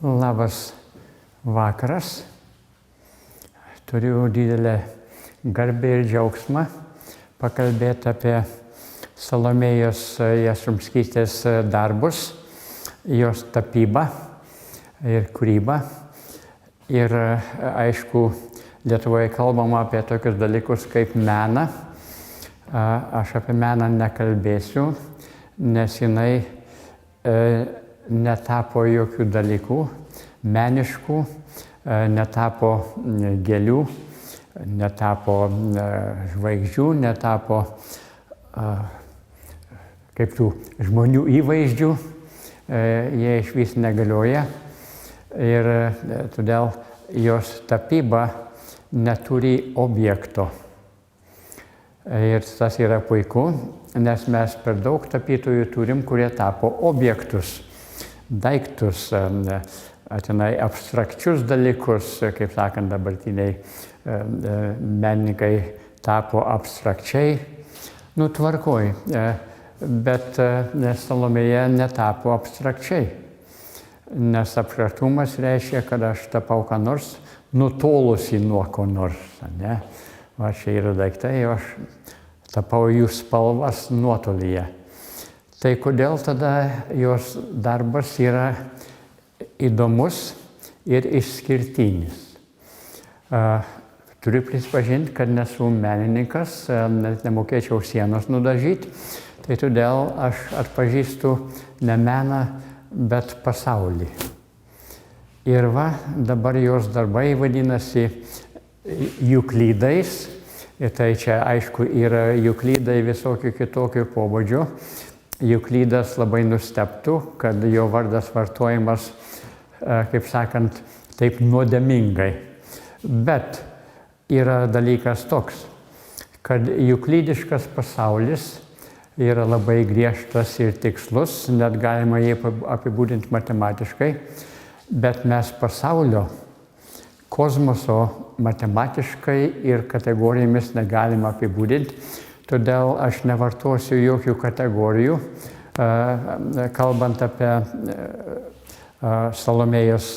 Labas vakaras. Turiu didelę garbę ir džiaugsmą pakalbėti apie Salomėjos Jastrzębskytės darbus, jos tapybą ir kūrybą. Ir aišku, Lietuvoje kalbama apie tokius dalykus kaip meną. Aš apie meną nekalbėsiu, nes jinai netapo jokių dalykų meniškų, netapo gėlių, netapo žvaigždžių, netapo kaip tų žmonių įvaizdžių, jie išvis negalioja ir todėl jos tapyba neturi objekto. Ir tas yra puiku, nes mes per daug tapytojų turim, kurie tapo objektus, daiktus, atinai abstrakčius dalykus, kaip sakant, dabartiniai menininkai tapo abstrakčiai. Tvarkoj, bet Salomėja netapo abstrakčiai, nes abstraktumas reiškia, kad aš tapau ką nors nutolusi nuo ko nors. Ne? Va, čia yra daiktai, aš tapau jų spalvas nuotolyje. Tai kodėl tada jos darbas yra įdomus ir išskirtinis? Turiu prisipažinti, kad nesu menininkas, net nemokėčiau sienos nudažyti, tai todėl aš atpažįstu ne meną, bet pasaulį. Ir va, dabar jos darbai vadinasi Juklydais, ir tai čia aišku yra Juklydai visokių kitokių pobūdžių. Juklydas labai nustebtų, kad jo vardas vartojamas, kaip sakant, taip nuodėmingai. Bet yra dalykas toks, kad juklydiškas pasaulis yra labai griežtas ir tikslus, net galima jį apibūdinti matematiškai, bet mes pasaulio kosmoso matematiškai ir kategorijomis negalima apibūdinti, todėl aš nevartosiu jokių kategorijų, kalbant apie Salomėjos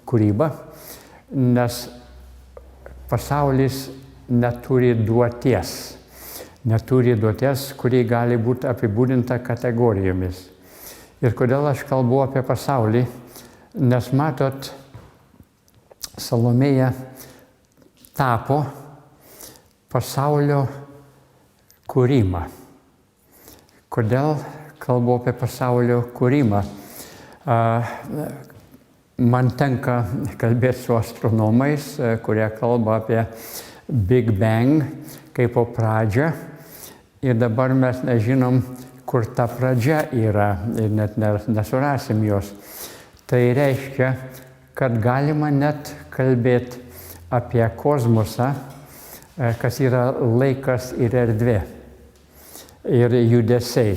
kūrybą, nes pasaulis neturi duoties, kuri gali būti apibūdinta kategorijomis. Ir kodėl aš kalbu apie pasaulį, nes matot, Salomėja tapo pasaulio kūrimą. Kodėl kalbu apie pasaulio kūrimą? Man tenka kalbėti su astronomais, kurie kalba apie Big Bang kaip po pradžią. Ir dabar mes nežinom, kur ta pradžia yra ir net nesurasim jos. Tai reiškia, kad galima net kalbėti apie kosmosą, kas yra laikas ir erdvė ir judesiai.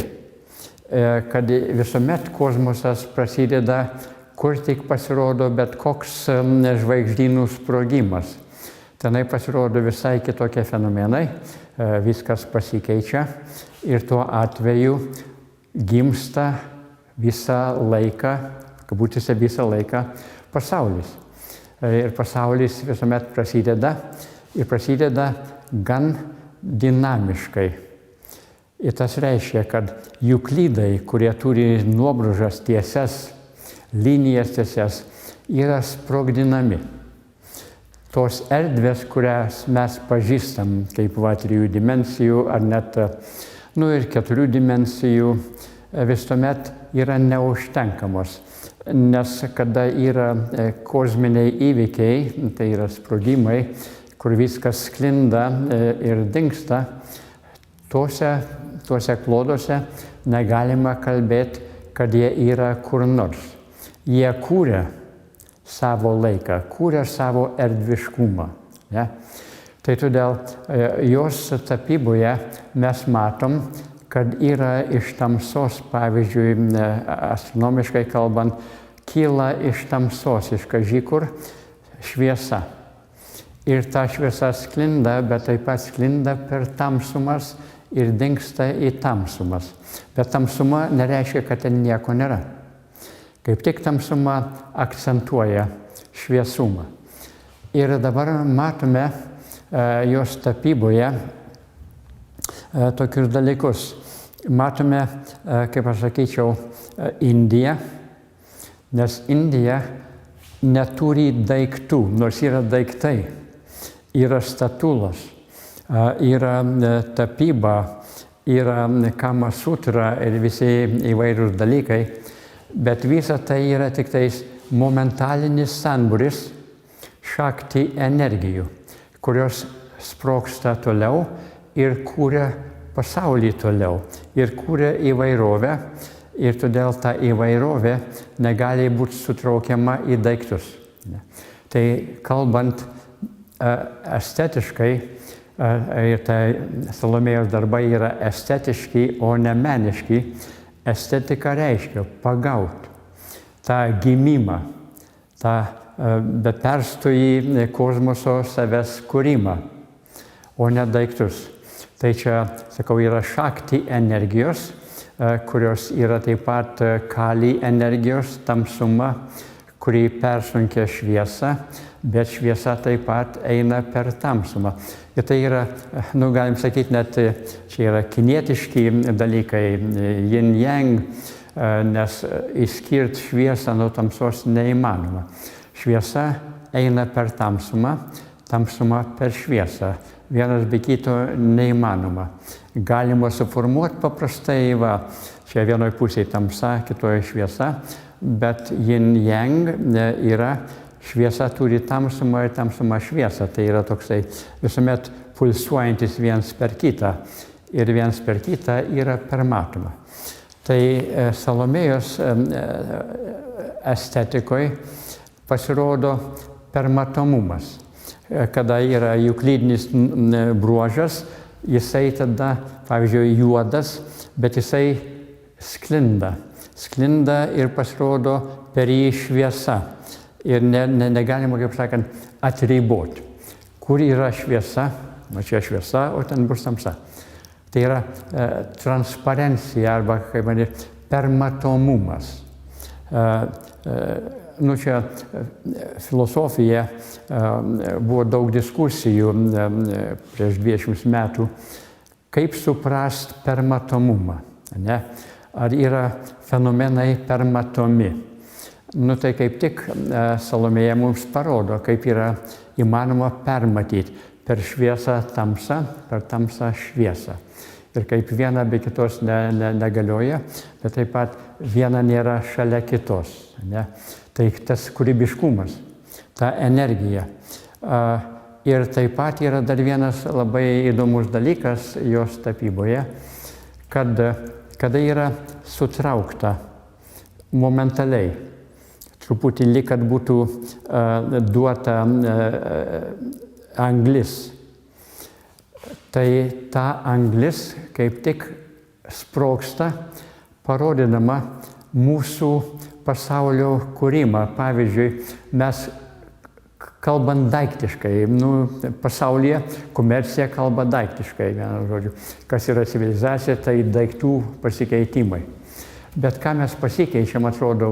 Kad visuomet kosmosas prasideda, kur tik pasirodo bet koks žvaigždynų sprogimas. Tenai pasirodo visai kitokie fenomenai, viskas pasikeičia ir tuo atveju gimsta visą laiką, kabutėse visą laiką, pasaulis. Ir pasaulis visuomet prasideda gan dinamiškai. Ir tas reiškia, kad juklydai, kurie turi nuobrūžas tiesias, linijas tiesias, yra sprogdinami. Tos erdvės, kurias mes pažįstam, kaip 3 dimensijų ar net ir 4 dimensijų, visuomet yra neužtenkamos. Nes kada yra kosminiai įvykiai, tai yra sprogimai, kur viskas sklinda ir dingsta, tuose kloduose negalima kalbėti, kad jie yra kur nors. Jie kūrė savo laiką, kūrė savo erdviškumą. Ja? Tai todėl jos tapyboje mes matom, kad yra iš tamsos, pavyzdžiui, astronomiškai kalbant, kyla iš tamsos, iš kaži kur šviesa. Ir ta šviesa sklinda, bet taip pat sklinda per tamsumas ir dingsta į tamsumas. Bet tamsuma nereiškia, kad ten nieko nėra. Kaip tik tamsuma akcentuoja šviesumą. Ir dabar matome jos tapyboje tokius dalykus. Matome, kaip aš sakyčiau, Indiją, nes Indija neturi daiktų, nors yra daiktai, yra statulos, yra tapyba, yra Kama sutra ir visi įvairūs dalykai, bet visa tai yra tik tais momentalinis sambūris šakti energijų, kurios sprogsta toliau ir kūria pasaulį toliau, ir kūria įvairovę, ir todėl ta įvairovė negali būti sutraukiama į daiktus. Tai kalbant estetiškai, ir tai Salomėjos darbai yra estetiški, o ne meniški, estetika reiškia pagauti tą gimimą, tą beperstojį kosmoso savęs kūrimą, o ne daiktus. Tai čia, sakau, yra šakti energijos, kurios yra taip pat kali energijos, tamsuma, kuri persunkia šviesą, bet šviesa taip pat eina per tamsumą. Ir tai yra, galim sakyti, net čia yra kinietiški dalykai, yin-yang, nes išskirti šviesą nuo tamsos neįmanoma. Šviesa eina per tamsumą, tamsuma per šviesą. Vienas be kito neįmanoma. Galima suformuoti paprastai, čia vienoje pusėje tamsa, kitoje šviesa, bet yin-yang yra šviesa turi tamsumą ir tamsuma šviesą. Tai yra toksai visuomet pulsuojantis viens per kitą ir viens per kitą yra permatoma. Tai Salomėjos estetikoje pasirodo permatomumas. Kada yra euklidinis bruožas, jisai tada, pavyzdžiui, juodas, bet jisai sklinda. Sklinda ir pasirodo per jį šviesa. Ir negalima, kaip sakant, atriboti. Kur yra šviesa, čia šviesa, o ten bus tamsa. Tai yra transparencija arba, kaip manyti, permatomumas. Čia filosofija buvo daug diskusijų prieš 20 metų, kaip suprast permatomumą. Ne? Ar yra fenomenai permatomi? Tai kaip tik Salomėja mums parodo, kaip yra įmanoma permatyti per šviesą tamsą, per tamsą šviesą. Ir kaip viena be kitos negalioja, bet taip pat viena nėra šalia kitos. Ne? Tai tas kūrybiškumas, ta energija. Ir taip pat yra dar vienas labai įdomus dalykas jos tapyboje, kada yra sutraukta momentaliai, truputį lyg, kad būtų duota anglis. Tai ta anglis kaip tik sprogsta, parodydama mūsų pasaulio kūrimą. Pavyzdžiui, mes kalbant daiktiškai, pasaulyje komercija kalba daiktiškai, vienu žodžiu. Kas yra civilizacija, tai daiktų pasikeitimai. Bet ką mes pasikeičiam, atrodo,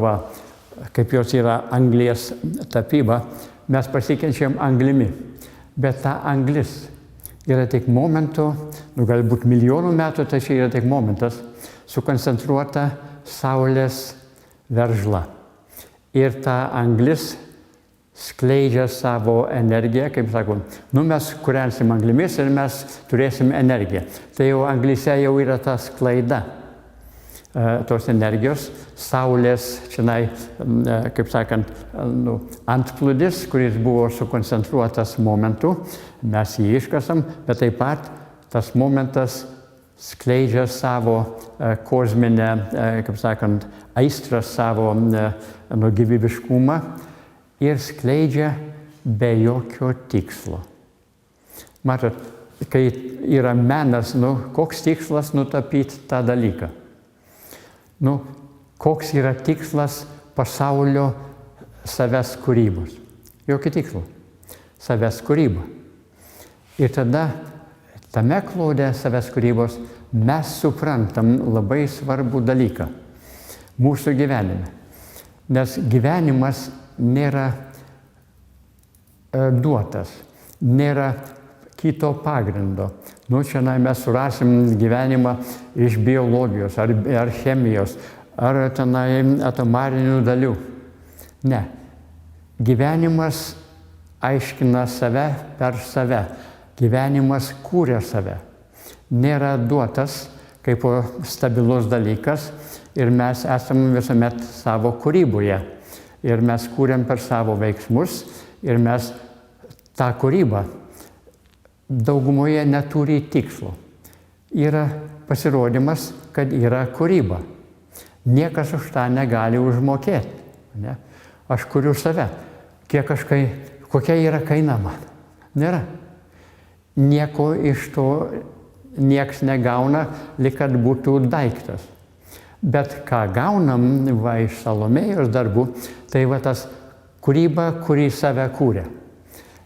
kaip jos yra anglies tapyba, mes pasikeičiam anglimi. Bet ta anglis yra tik momentų, galbūt milijonų metų, tai čia yra tik momentas, sukoncentruota saulės veržla. Ir ta anglis skleidžia savo energiją, kaip sakom, mes kūrensim anglimis ir mes turėsim energiją. Tai jau anglyse jau yra ta sklaida tos energijos, saulės, čionai, kaip sakant, antplūdis, kuris buvo sukoncentruotas momentu, mes jį iškasam, bet taip pat tas momentas skleidžia savo kosminę, kaip sakant, aistrą, savo gyvybiškumą ir skleidžia be jokio tikslo. Matot, kai yra menas, koks tikslas nutapyti tą dalyką? Koks yra tikslas pasaulio savęs kūrybos? Jokio tikslo. Savęs kūryba. Ir tada tame klode savęs kūrybos mes suprantam labai svarbų dalyką mūsų gyvenime. Nes gyvenimas nėra duotas, nėra kito pagrindo. Nu, čia mes surasim gyvenimą iš biologijos ar chemijos, ar tenai atomarinių dalių. Ne. Gyvenimas aiškina save per save. Gyvenimas kūrė save. Nėra duotas kaip stabilus dalykas ir mes esame visuomet savo kūryboje. Ir mes kūrėm per savo veiksmus ir mes tą kūrybą daugumoje neturi tikslo. Yra pasirodymas, kad yra kūryba. Niekas už tą negali užmokėti. Ne? Aš kuriu save. Kokia yra kaina man? Nėra. Nieko iš to nieks negauna, lyg kad būtų daiktas. Bet ką gaunam iš Salomėjos darbų, tai tas kūryba, kuri save kūrė.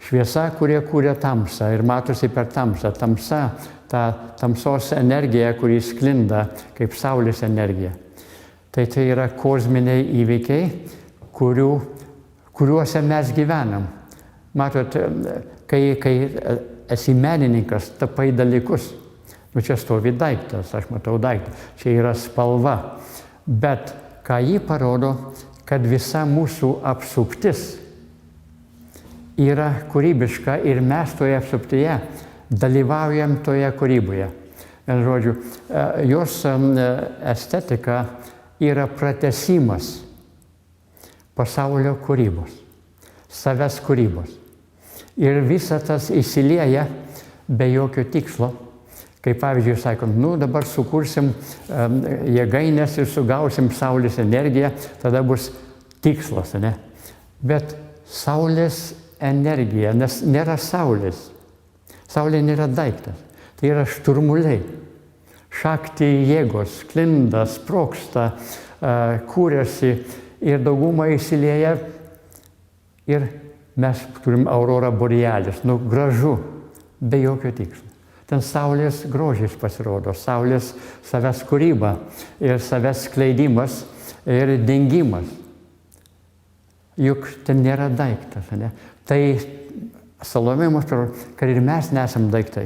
Šviesa, kurie kūrė tamsą ir matosi per tamsą. Tamsa, ta tamsos energija, kuri sklinda kaip saulės energija. Tai yra kozminiai įvykiai, kuriuose mes gyvenam. Matot, kai esi menininkas, tapai dalykus. Čia stovi daiktas, aš matau daiktą. Čia yra spalva. Bet ką ji parodo, kad visa mūsų apsuptis yra kūrybiška ir mes toje apsuptyje dalyvaujam toje kūryboje. Vienu žodžiu, jos estetika yra pratęsimas pasaulio kūrybos, savęs kūrybos. Ir visa tas įsilieja be jokio tikslo. Kaip pavyzdžiui, sakom, dabar sukursim jėgainės ir sugausim saulės energiją, tada bus tikslas, ne? Bet saulės energija, nes nėra saulės. Saulė nėra daiktas. Tai yra šturmuliai. Šakti jėgos, sklinda, sprogsta, kūrėsi ir dauguma įsilieja. Ir mes turim aurorą borealis. Gražu, be jokio tikslo. Ten saulės grožis pasirodo, saulės savęs kūryba ir savęs skleidimas ir dingimas. Juk ten nėra daiktas, ne? Tai Salomėja mums parodo, kad ir mes nesam daiktai.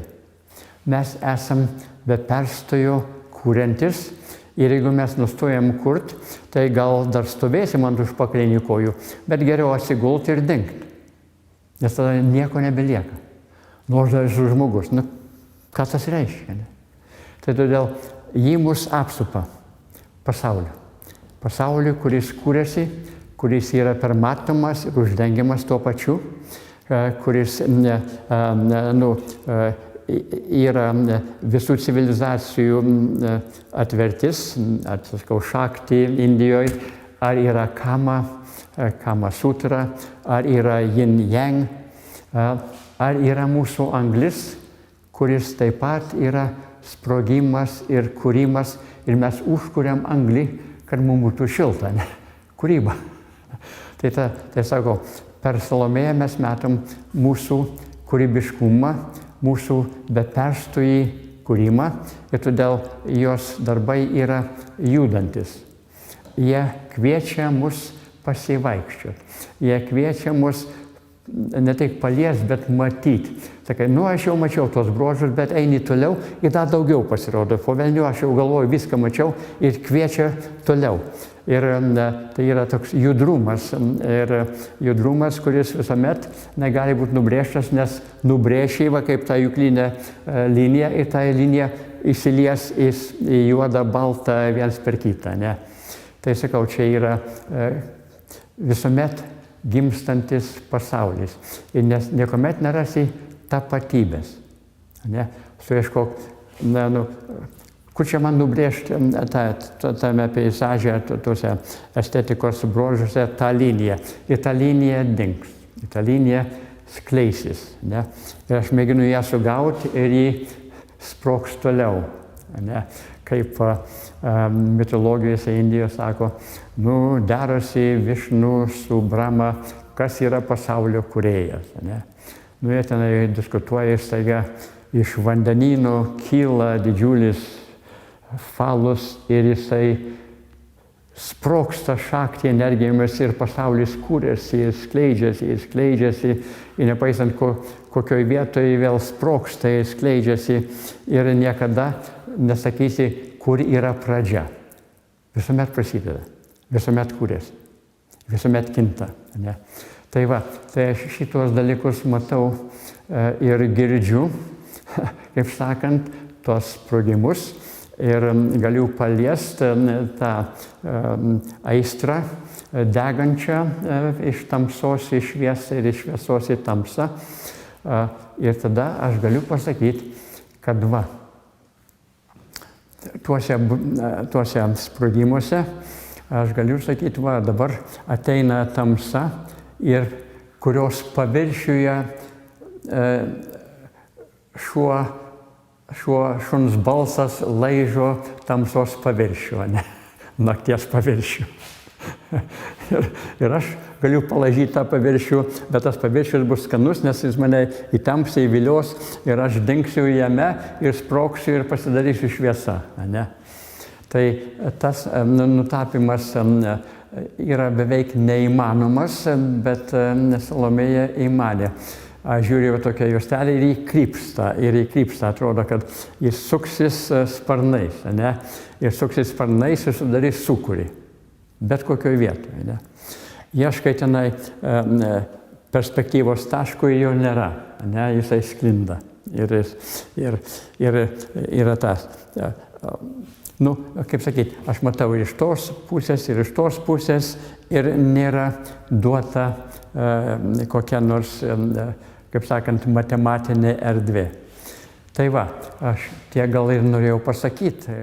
Mes esam be perstojo kūrentis ir jeigu mes nustojam kurt, tai gal dar stovėsim ant užpakalinių kojų, bet geriau atsigulti ir dingti. Nes tada nieko nebelieka. Nors dar esu žmogus. Ką tas reiškia? Ne? Tai todėl jį mus apsupa pasauliu. Pasauliu, kuris kūrėsi, kuris yra permatomas ir uždengiamas tuo pačiu, kuris yra visų civilizacijų atvertis, atsakau, Šakti Indijoje, ar yra Kama Sutra, ar yra Yin Yang, ar yra mūsų anglis, kuris taip pat yra sprogimas ir kūrimas, ir mes užkuriam anglį, kad mums būtų šilta, ne? Kūryba. Tai sakau, per Salomėją mes matom mūsų kūrybiškumą, mūsų be perstojį kūrimą, ir todėl jos darbai yra judantis. Jie kviečia mus pasivaikščioti. Jie kviečia mus ne tik palies, bet matyti. Sakai, aš jau mačiau tos bruožus, bet eini toliau ir dar daugiau pasirodo. Po velnių aš jau galvoju, viską mačiau ir kviečia toliau. Ir tai yra toks judrumas. Ir judrumas, kuris visuomet negali būti nubrėžtas, nes nubrėžia kaip ta juklinė linija ir ta linija įsilies į juodą, baltą viens per kitą. Ne? Tai sakau, čia yra visuomet gimstantis pasaulis. Ir niekuomet nerasi tapatybės. Ne? Suieškok, kur čia man nubrėžti tame peizaže, tuose estetikos bruožuose tą liniją. Ir ta linija dings, ir ta linija skleisis. Ne? Ir aš mėginu ją sugauti ir jį sprogs toliau. Ne? Kaip mitologijose Indijos sako, derasi Višnu su Brahma, kas yra pasaulio kūrėjas. Ne? Jie tenai diskutuoja, staiga iš vandenyno kyla didžiulis falus ir jisai sprogsta šakti energijomis ir pasaulis kūrėsi, jis skleidžiasi ir nepaisant kokioj vietoje vėl sprogsta, jis skleidžiasi ir niekada nesakysi, kur yra pradžia. Visuomet prasideda, visuomet kūrėsi, visuomet kinta. Ne? Tai va, tai aš šitos dalykus matau ir girdžiu, kaip sakant, tos sprogimus. Ir galiu paliesti tą aistrą degančią iš tamsos į šviesą ir iš šviesos į tamsą. Ir tada aš galiu pasakyti, kad va, tuose sprogimuose aš galiu sakyti, va, dabar ateina tamsa ir kurios paviršiuje šuns balsas laižo tamsos paviršių, ne? Nakties paviršių. Ir aš galiu palaižyti tą paviršių, bet tas paviršius bus skanus, nes jis mane į tamsą įvilios ir aš dingsiu jame ir sprogsiu ir pasidarysiu šviesa. Ne? Tai tas nutapimas yra beveik neįmanomas, bet Salomėja įmanė. Aš žiūriu tokią juostelę ir įkrypsta, atrodo, kad jis suksis sparnais, ne? Ir suksis sparnais ir sudarys sūkurį, bet kokioje vietoje. Ne? Ieškai tenai perspektyvos taškų, jo nėra, ne? Jisai sklinda. Ir yra tas. Nu, kaip sakyti, aš matau ir iš tos pusės ir nėra duota kokia nors, kaip sakant, matematinė erdvė. Tai va, aš tiek gal ir norėjau pasakyti.